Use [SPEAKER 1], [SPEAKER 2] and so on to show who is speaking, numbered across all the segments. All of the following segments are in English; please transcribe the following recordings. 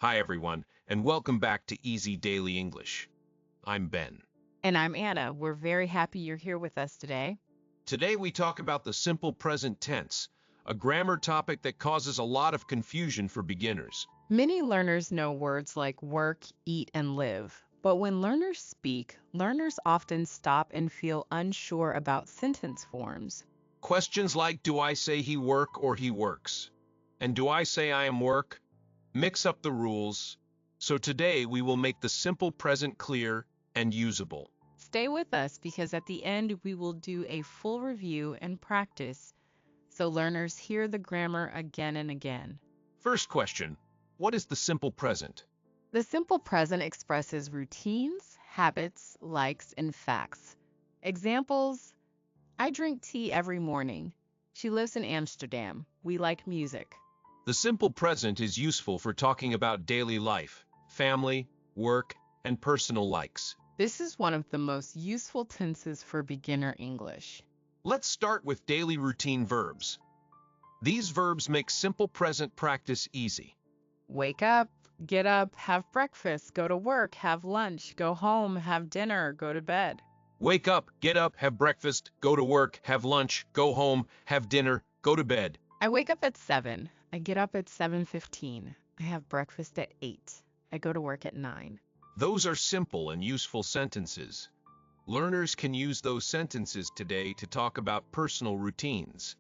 [SPEAKER 1] Hi, everyone, and welcome back to Easy Daily English. I'm Ben.
[SPEAKER 2] And I'm Anna. We're very happy you're here with us today.
[SPEAKER 1] Today we talk about the simple present tense, a grammar topic that causes a lot of confusion for beginners.
[SPEAKER 2] Many learners know words like work, eat, and live. But when learners speak, learners often stop and feel unsure about sentence forms.
[SPEAKER 1] Questions like, do I say he work or he works? And do I say I am work? Mix up the rules. So today we will make the simple present clear and usable.
[SPEAKER 2] Stay with us because at the end we will do a full review and practice so learners hear the grammar again and again.
[SPEAKER 1] First question, what is the simple present?
[SPEAKER 2] The simple present expresses routines, habits, likes, and facts. Examples: I drink tea every morning. She lives in Amsterdam. We like music.
[SPEAKER 1] The simple present is useful for talking about daily life, family, work, and personal likes.
[SPEAKER 2] This is one of the most useful tenses for beginner English.
[SPEAKER 1] Let's start with daily routine verbs. These verbs make simple present practice easy.
[SPEAKER 2] Wake up, get up, have breakfast, go to work, have lunch, go home, have dinner, go to bed.
[SPEAKER 1] Wake up, get up, have breakfast, go to work, have lunch, go home, have dinner, go to bed.
[SPEAKER 2] I wake up at 7. I get up at 7:15. I have breakfast at 8. I go to work at 9.
[SPEAKER 1] Those are simple and useful sentences. Learners can use those sentences today to talk about personal routines.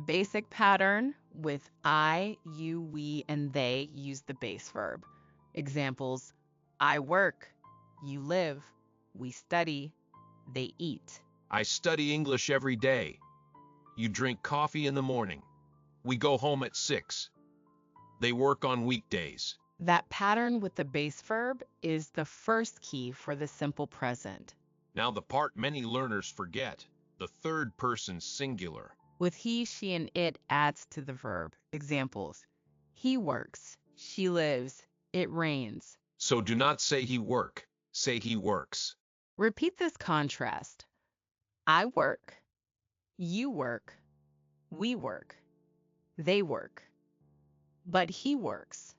[SPEAKER 2] Basic pattern with I, you, we, and they use the base verb. Examples: I work, you live, we study, they eat.
[SPEAKER 1] I study English every day. You drink coffee in the morning. We go home at 6. They work on weekdays.
[SPEAKER 2] That pattern with the base verb is the first key for the simple present.
[SPEAKER 1] Now the part many learners forget, the third person singular.
[SPEAKER 2] With he, she, and it adds to the verb. Examples: he works, she lives, it rains.
[SPEAKER 1] So do not say he work, say he works.
[SPEAKER 2] Repeat this contrast. I work, you work, we work, they work. But he works,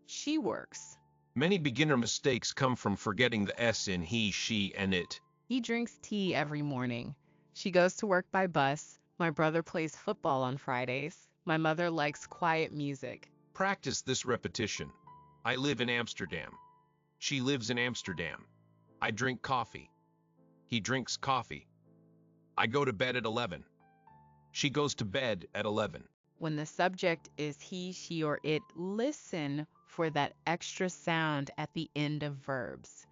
[SPEAKER 2] she works.
[SPEAKER 1] Many beginner mistakes come from forgetting the S in he, she, and it.
[SPEAKER 2] He drinks tea every morning. She goes to work by bus. My brother plays football on Fridays. My mother likes quiet music.
[SPEAKER 1] Practice this repetition. I live in Amsterdam. She lives in Amsterdam. I drink coffee. He drinks coffee. I go to bed at 11. She goes to bed at 11.
[SPEAKER 2] When the subject is he, she, or it, listen for that extra sound at the end of verbs.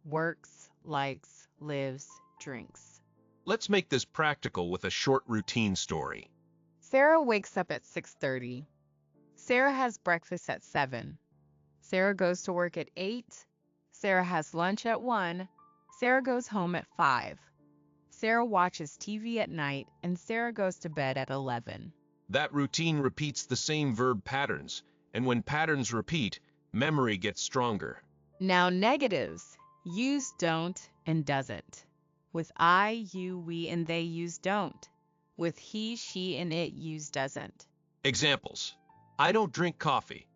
[SPEAKER 2] Works, likes, lives, drinks.
[SPEAKER 1] Let's make this practical with a short routine story.
[SPEAKER 2] Sarah wakes up at 6:30. Sarah has breakfast at 7. Sarah goes to work at 8. Sarah has lunch at 1. Sarah goes home at 5. Sarah watches TV at night, and Sarah goes to bed at 11.
[SPEAKER 1] That routine repeats the same verb patterns, and when patterns repeat, memory gets stronger.
[SPEAKER 2] Now negatives. Use don't and doesn't. With I, you, we, and they, use don't. With he, she, and it, use doesn't.
[SPEAKER 1] Examples. I don't drink coffee.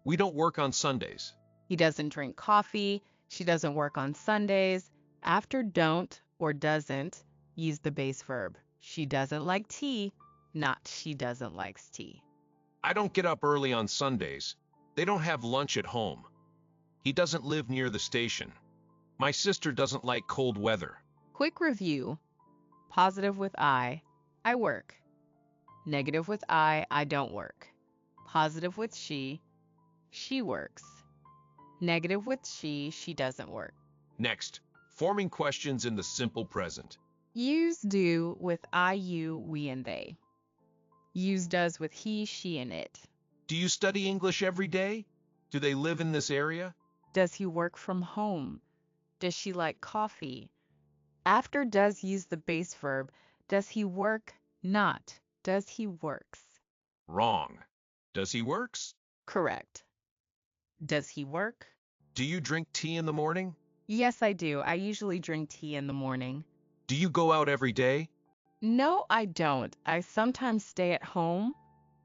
[SPEAKER 1] We don't work on Sundays.
[SPEAKER 2] He doesn't drink coffee. She doesn't work on Sundays. After don't or doesn't, use the base verb. She doesn't like tea, not she doesn't likes tea.
[SPEAKER 1] I don't get up early on Sundays. They don't have lunch at home. He doesn't live near the station. My sister doesn't like cold weather.
[SPEAKER 2] Quick review. Positive with I work. Negative with I don't work. Positive with she works. Negative with she doesn't work.
[SPEAKER 1] Next, forming questions in the simple present.
[SPEAKER 2] Use do with I, you, we, and they. Use does with he, she, and it.
[SPEAKER 1] Do you study English every day? Do they live in this area?
[SPEAKER 2] Does he work from home? Does she like coffee? After does, use the base verb. Does he work? Not. Does he works?
[SPEAKER 1] Wrong. Does he works?
[SPEAKER 2] Correct. Does he work?
[SPEAKER 1] Do you drink tea in the morning?
[SPEAKER 2] Yes, I do. I usually drink tea in the morning.
[SPEAKER 1] Do you go out every day?
[SPEAKER 2] No, I don't. I sometimes stay at home.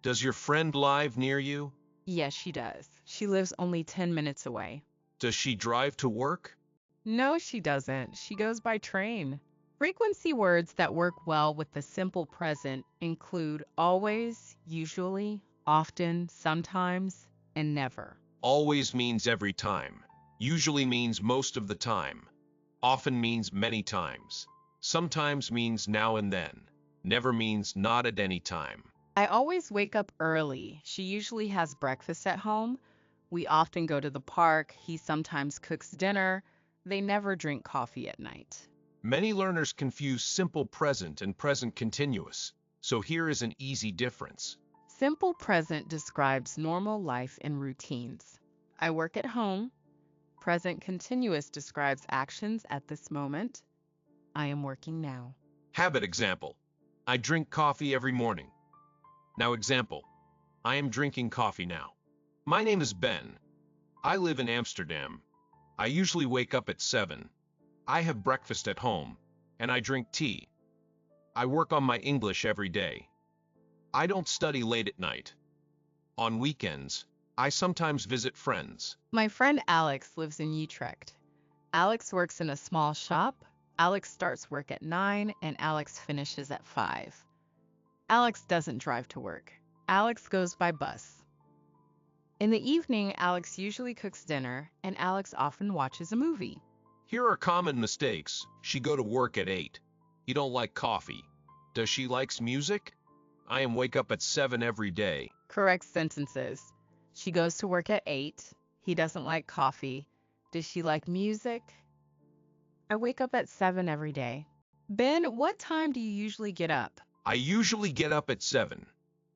[SPEAKER 1] Does your friend live near you?
[SPEAKER 2] Yes, she does. She lives only 10 minutes away.
[SPEAKER 1] Does she drive to work?
[SPEAKER 2] No, she doesn't. She goes by train. Frequency words that work well with the simple present include always, usually, often, sometimes, and never.
[SPEAKER 1] Always means every time. Usually means most of the time. Often means many times. Sometimes means now and then. Never means not at any time.
[SPEAKER 2] I always wake up early. She usually has breakfast at home. We often go to the park. He sometimes cooks dinner. They never drink coffee at night.
[SPEAKER 1] Many learners confuse simple present and present continuous, so here is an easy difference.
[SPEAKER 2] Simple present describes normal life and routines. I work at home. Present continuous describes actions at this moment. I am working now.
[SPEAKER 1] Habit example. I drink coffee every morning. Now example. I am drinking coffee now. My name is Ben. I live in Amsterdam. I usually wake up at 7. I have breakfast at home, and I drink tea. I work on my English every day. I don't study late at night. On weekends, I sometimes visit friends.
[SPEAKER 2] My friend Alex lives in Utrecht. Alex works in a small shop. Alex starts work at 9 and Alex finishes at 5. Alex doesn't drive to work. Alex goes by bus. In the evening, Alex usually cooks dinner and Alex often watches a movie.
[SPEAKER 1] Here are common mistakes. She go to work at 8. You don't like coffee. Does she likes music? I am wake up at 7 every day.
[SPEAKER 2] Correct sentences. She goes to work at 8. He doesn't like coffee. Does she like music? I wake up at 7 every day. Ben, what time do you usually get up?
[SPEAKER 1] I usually get up at 7.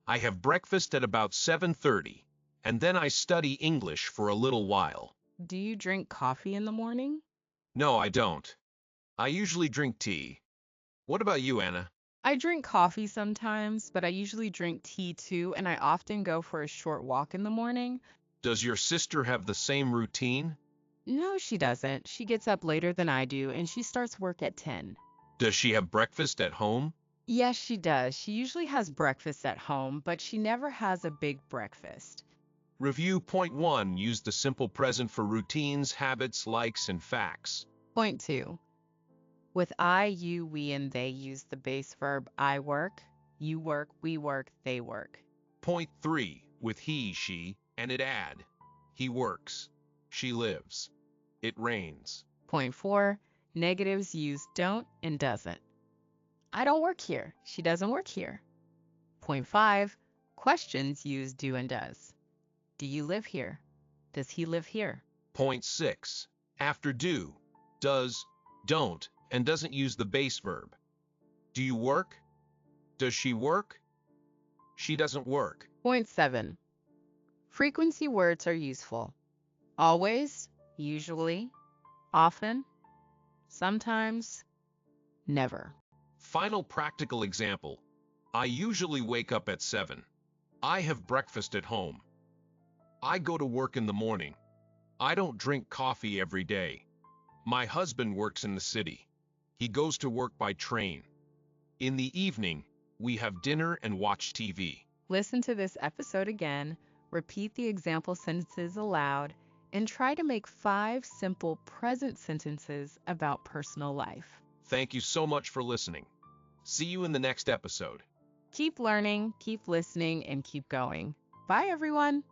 [SPEAKER 1] I have breakfast at about 7:30, and then I study English for a little while.
[SPEAKER 2] Do you drink coffee in the morning?
[SPEAKER 1] No, I don't. I usually drink tea. What about you, Anna?
[SPEAKER 2] I drink coffee sometimes, but I usually drink tea too, and I often go for a short walk in the morning.
[SPEAKER 1] Does your sister have the same routine?
[SPEAKER 2] No, she doesn't. She gets up later than I do, and she starts work at 10.
[SPEAKER 1] Does she have breakfast at home?
[SPEAKER 2] Yes, she does. She usually has breakfast at home, but she never has a big breakfast.
[SPEAKER 1] Review point 1. Use the simple present for routines, habits, likes, and facts.
[SPEAKER 2] Point 2. With I, you, we, and they use the base verb I work, you work, we work, they work.
[SPEAKER 1] Point 3. With he, she, and it add. He works. She lives. It rains.
[SPEAKER 2] Point 4. Negatives use don't and doesn't. I don't work here. She doesn't work here. Point 5. Questions use do and does. Do you live here? Does he live here?
[SPEAKER 1] Point 6. After do, does, don't, and doesn't use the base verb. Do you work? Does she work? She doesn't work.
[SPEAKER 2] Point 7. Frequency words are useful. Always, usually, often, sometimes, never.
[SPEAKER 1] Final practical example. I usually wake up at 7. I have breakfast at home. I go to work in the morning. I don't drink coffee every day. My husband works in the city. He goes to work by train. In the evening, we have dinner and watch TV.
[SPEAKER 2] Listen to this episode again, repeat the example sentences aloud, and try to make 5 simple present sentences about personal life.
[SPEAKER 1] Thank you so much for listening. See you in the next episode.
[SPEAKER 2] Keep learning, keep listening, and keep going. Bye, everyone.